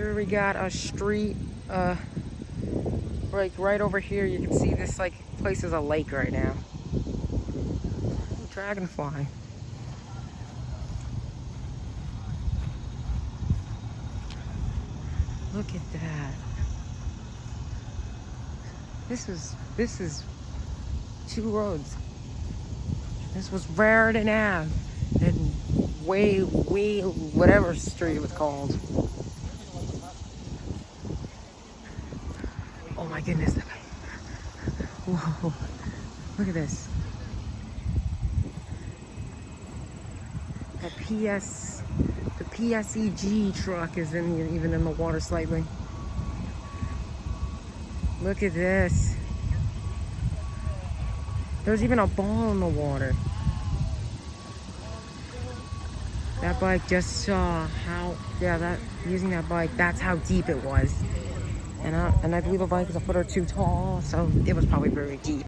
Here we got a street, like right over here. You can see this like place is a lake right now. Dragonfly. Look at that. This is 2 roads. This was Raritan Ave and way whatever street it was called. Oh my goodness. Whoa. Look at this. The PSEG truck is even in the water slightly. Look at this. There's even a ball in the water. That bike just saw how, using that bike, that's how deep it was. And I believe a bike is a foot or 2 tall, so it was probably very deep.